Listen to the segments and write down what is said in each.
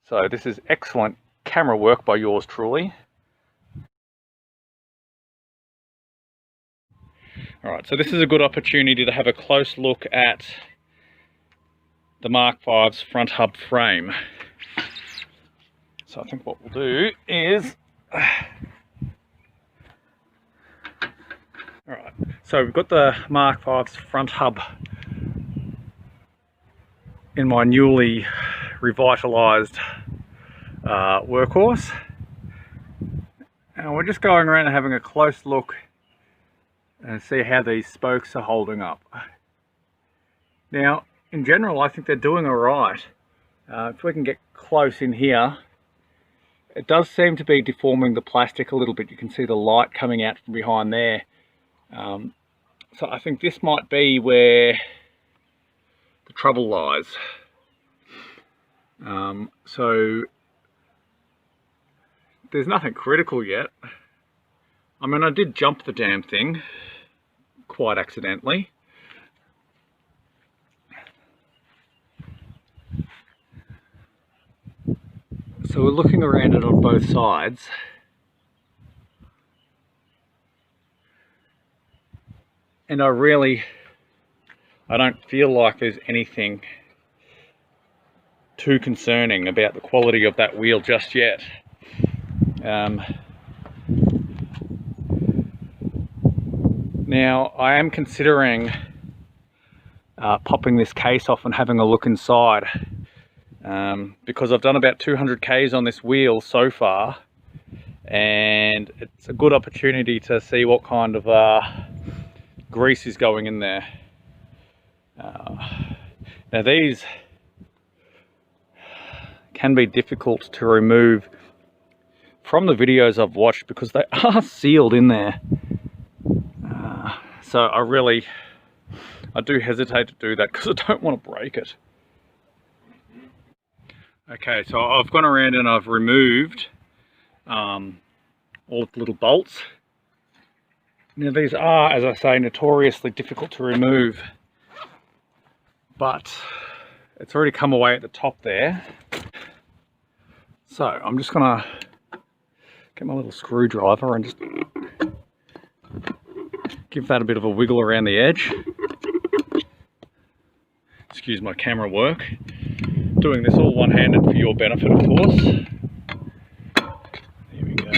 So this is excellent camera work by yours truly. Alright, so this is a good opportunity to have a close look at the Mk5's front hub frame. So I think what we'll do is... Alright, so we've got the Mk5's front hub in my newly revitalised workhorse. And we're just going around and having a close look and see how these spokes are holding up. Now, in general, I think they're doing alright. If we can get close in here, it does seem to be deforming the plastic a little bit. You can see the light coming out from behind there. So I think this might be where the trouble lies. So there's nothing critical yet. I mean, I did jump the damn thing quite accidentally. So we're looking around it on both sides. And I don't feel like there's anything too concerning about the quality of that wheel just yet. Now I am considering popping this case off and having a look inside, because I've done about 200 Ks on this wheel so far, and it's a good opportunity to see what kind of grease is going in there. Now these can be difficult to remove from the videos I've watched because they are sealed in there. So I do hesitate to do that because I don't want to break it. Okay, so I've gone around and I've removed all the little bolts. Now these are, as I say, notoriously difficult to remove, but it's already come away at the top there. So I'm just gonna get my little screwdriver and just give that a bit of a wiggle around the edge. Excuse my camera work. Doing this all one-handed for your benefit, of course. There we go.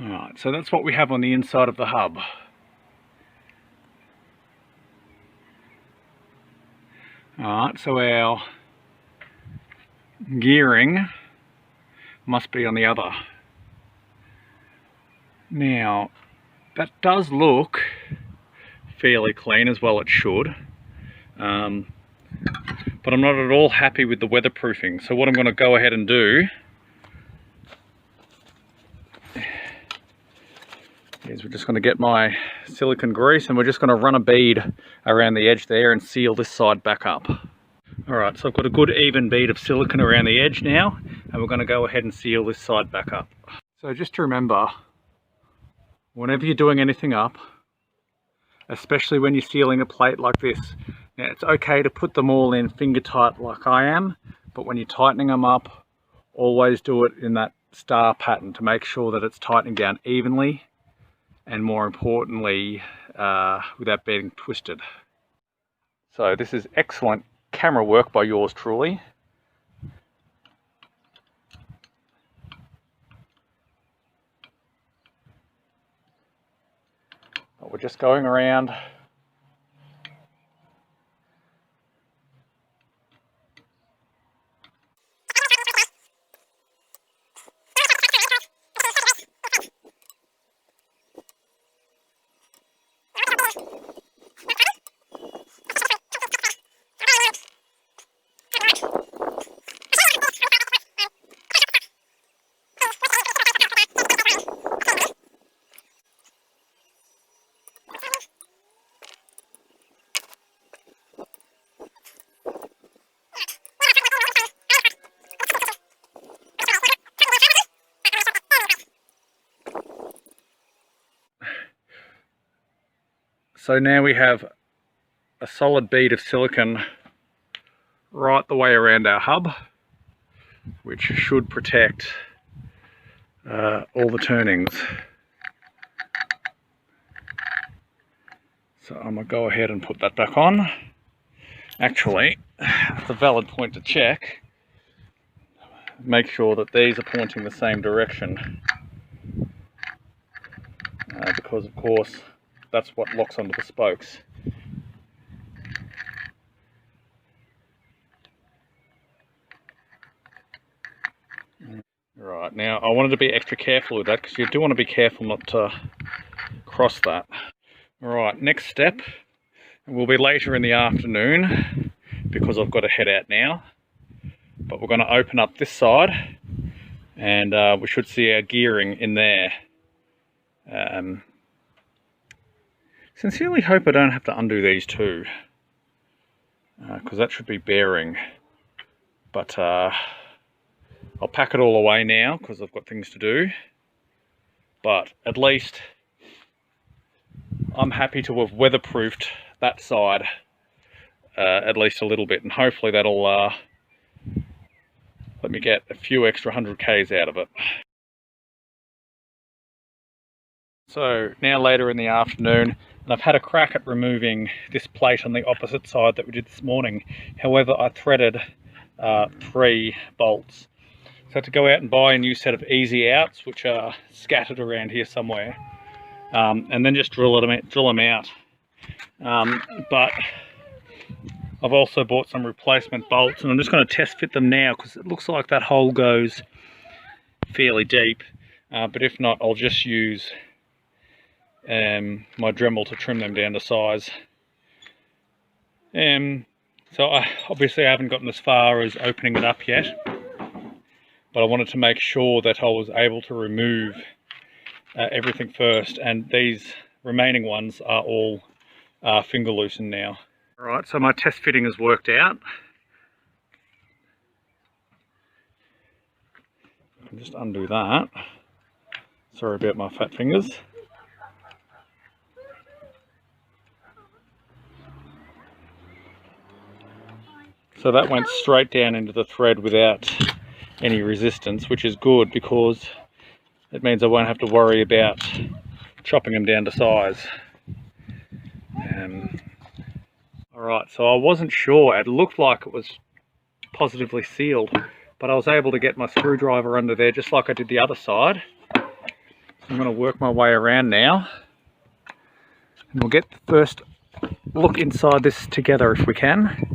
Alright, so that's what we have on the inside of the hub. Alright, so our gearing must be on the other. Now, that does look fairly clean, as well it should. But I'm not at all happy with the weatherproofing. So what I'm going to go ahead and do is we're just going to get my silicone grease and we're just going to run a bead around the edge there and seal this side back up. Alright, so I've got a good even bead of silicone around the edge now, and we're going to go ahead and seal this side back up. So just to remember, whenever you're doing anything up, especially when you're sealing a plate like this, now it's okay to put them all in finger tight like I am, but when you're tightening them up, always do it in that star pattern to make sure that it's tightening down evenly, and more importantly, without being twisted. So this is excellent camera work by yours truly. But we're just going around so now we have a solid bead of silicone right the way around our hub, which should protect all the turnings. So I'm going to go ahead and put that back on. Actually, it's a valid point to check. Make sure that these are pointing the same direction. Because of course, that's what locks onto the spokes. Right, now I wanted to be extra careful with that because you do want to be careful not to cross that. Alright, next step will be later in the afternoon because I've got to head out now. But we're going to open up this side and we should see our gearing in there. Sincerely hope I don't have to undo these two because that should be bearing. But I'll pack it all away now because I've got things to do. But at least I'm happy to have weatherproofed that side at least a little bit, and hopefully that'll let me get a few extra 100 Ks out of it. So now later in the afternoon, and I've had a crack at removing this plate on the opposite side that we did this morning. However, I threaded 3 bolts. So I had to go out and buy a new set of easy outs, which are scattered around here somewhere. And then just drill them out. But I've also bought some replacement bolts, and I'm just going to test fit them now because it looks like that hole goes fairly deep. But if not, I'll just use my Dremel to trim them down to size. So obviously I haven't gotten as far as opening it up yet, but I wanted to make sure that I was able to remove everything first, and these remaining ones are all finger loosened now. Alright, so my test fitting has worked out. I'll just undo that. Sorry about my fat fingers. So that went straight down into the thread without any resistance, which is good because it means I won't have to worry about chopping them down to size. Alright, so I wasn't sure. It looked like it was positively sealed, but I was able to get my screwdriver under there just like I did the other side. I'm going to work my way around now, and we'll get the first look inside this together if we can.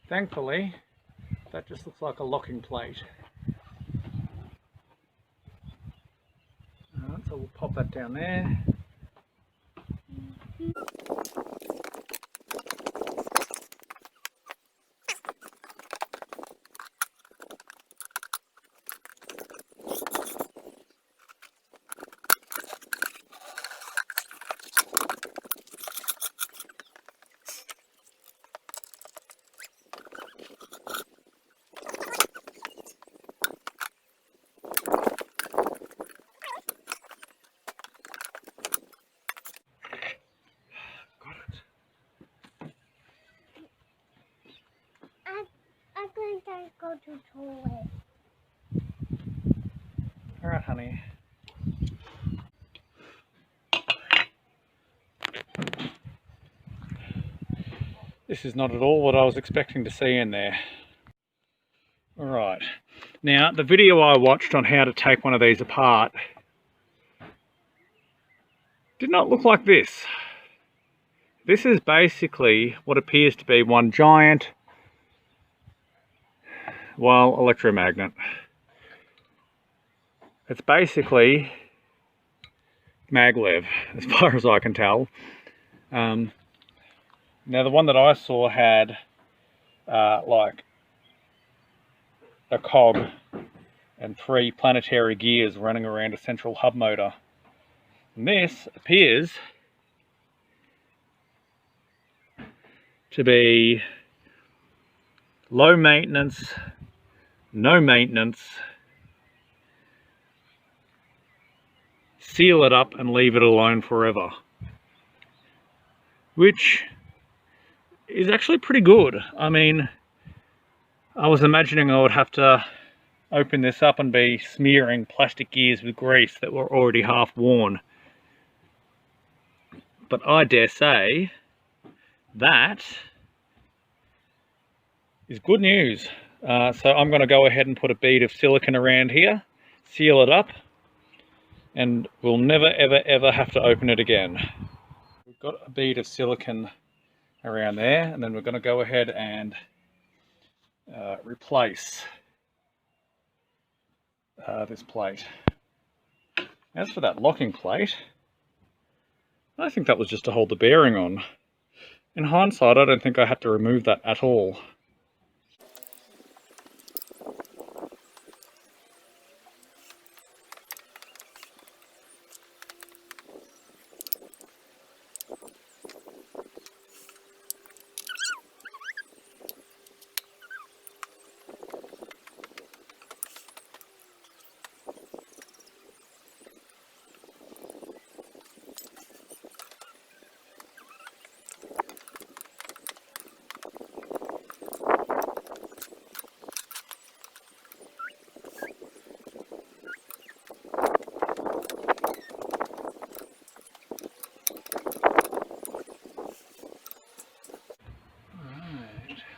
Thankfully, that just looks like a locking plate. Alright, so we'll pop that down there. Go to toilet. Alright, honey. This is not at all what I was expecting to see in there. Alright, now the video I watched on how to take one of these apart did not look like this. This is basically what appears to be one giant, well, electromagnet. It's basically maglev, as far as I can tell. Now the one that I saw had like a cog and 3 planetary gears running around a central hub motor. And this appears to be low maintenance, no maintenance, seal it up and leave it alone forever, which is actually pretty good. I mean, I was imagining I would have to open this up and be smearing plastic gears with grease that were already half worn, but I dare say that is good news. So I'm going to go ahead and put a bead of silicone around here, seal it up, and we'll never ever have to open it again. We've got a bead of silicone around there, and then we're going to go ahead and replace this plate. As for that locking plate, I think that was just to hold the bearing on. In hindsight, I don't think I had to remove that at all.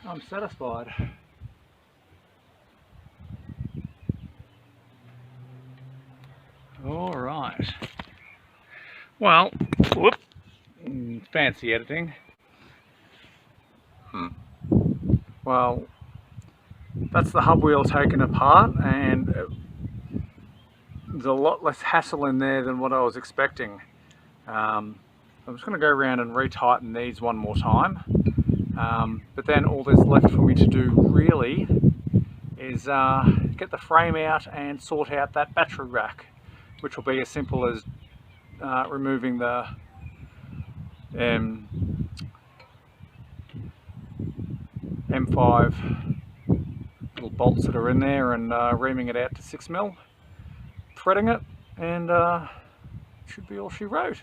I'm satisfied. All right. Well, whoop, fancy editing. Well, that's the hub wheel taken apart, and there's a lot less hassle in there than what I was expecting. I'm just going to go around and retighten these one more time. But then all there's left for me to do really is get the frame out and sort out that battery rack, which will be as simple as removing the M5 little bolts that are in there and reaming it out to 6mm, threading it, and should be all she wrote.